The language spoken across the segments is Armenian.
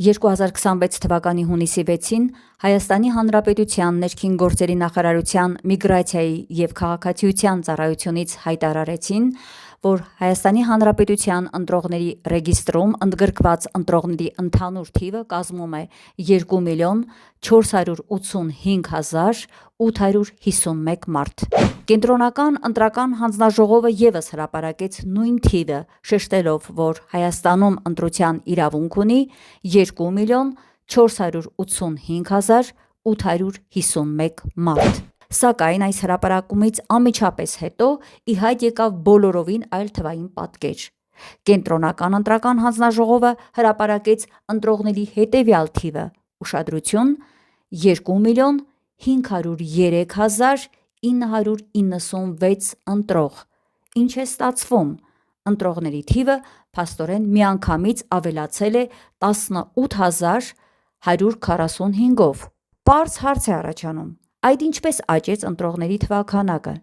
2026 թվականի հունիսի 6-ին Հայաստանի Հանրապետության ներքին գործերի նախարարության միգրացիայի և քաղաքացիության ծառայությունից հայտարարեցին, որ Հայաստանի Հանրապետության ընտրողների ռեգիստրում ընդգրկված ընտրողների ընդհանուր թիվը կազմում է 2,485,851 մարդ։ Կենտրոնական ընտրական հանձնաժողովը ևս հրապարակեց նույն թիվը, շեշտելով, որ Հայաստանում ընտրության իրավունք ունի 2,485,851 մարդ։ Սակայն այս հրապարակումից անմիջապես հետո ի հայտ եկավ բոլորովին այլ թվային պատկեր։ Կենտրոնական ընտրական հանձնաժողովը հրապարակեց ընտրողների հետևյալ թիվը՝ ուշադրություն՝ 2,503,996 ընտրող, ինչ է ստացվում։ Ընտրողների թիվը փաստորեն միանգամից ավելացել է 18,145-ով։ Պարզ հարց է առաջանում. այդ ինչպես աճեց ընտրողների թվաքանակը,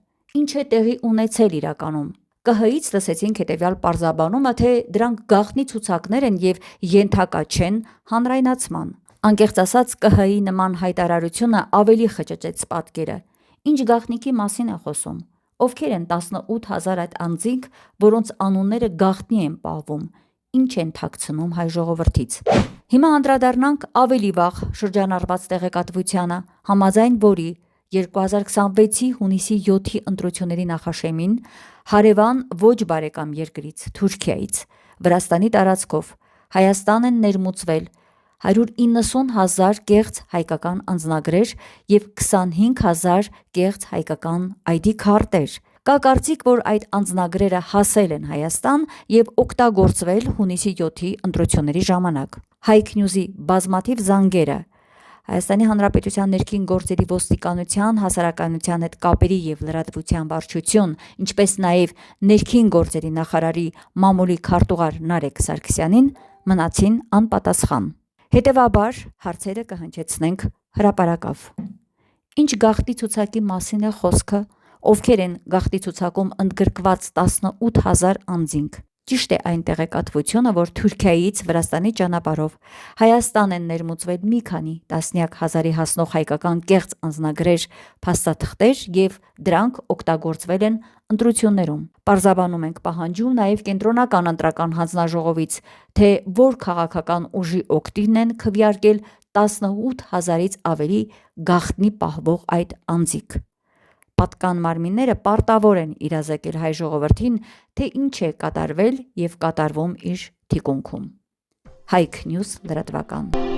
ինչ է տեղի ունեցել իրականում։ ԿՀ-ից լսեցինք հետևյալ պարզաբանումը, թե դրանք գաղտնի ցուցակներ են և ենթակա չեն հանրայնացման։ Անկեղծ ասած, ԿՀ-ի նման հայտարարությունը ավելի խճճեց պատկերը։ Ինչ գաղտնիքի մասին է խոսում։ Ովքեր են 18,000 այդ անձինք, որոնց անունները գաղտնի են պահվում, ինչ են թաքցնում հայ ժողովրդից։ Հիմա անդրադառնանք ավելի վաղ շրջանառված տեղեկատվությանը, համաձայն որի 2026-ի հունիսի 7-ի ընտրությունների նախաշեմին հարևան ոչ բարեկամ երկրից՝ Թուրքիայից, Վրաստանի տարածքով Հայաստան են ներմուծվել 190,000 կեղծ հայկական անձնագրեր և 25,000 կեղծ հայկական ID քարտեր։ Կա կարծիք, որ այդ անձնագրերը հասել են Հայաստան և օգտագործվել հունիսի 7-ի ընտրությունների ժամանակ։ Հայք Նյուզի բազմաթիվ զանգերը Հայաստանի Հանրապետության ներքին գործերի ոստիկանության, հասարակայնության հետ կապերի և լրատվության վարչություն, ինչպես նաև ներքին գործերի նախարարի մամուլի քարտուղար Նարեկ Սարգսյանին մնացին անպատասխան։ Հետևաբար հարցերը կհնչեցնենք հրապարակավ։ Ինչ գաղտնի ցուցակի մասին է խոսքը, ովքեր են գաղտնի ցուցակում ընդգրկված 18,000 անձինք։ Ճիշտ է այն տեղեկատվությունը, որ Թուրքիայից Վրաստանի ճանապարհով Հայաստան են ներմուծվել մի քանի տասնյակ հազարի հասնող հայկական կեղծ անձնագրեր, փաստաթղթեր և դրանք օգտագործվել են ընտրություններում։ Պարզաբանում ենք պահանջում նաև Կենտրոնական ընտրական հանձնաժողովից, թե որ քաղաքական ուժի օգտին են քվեարկել 18,000-ից ավելի գաղտնի պահվող այդ անձինք։ Պատկան մարմինները պարտավոր են իրազեկել հայ ժողովրդին, թե ինչ է կատարվել և կատարվում իր թիկունքում։ Հայք Նյուզ լրատվական։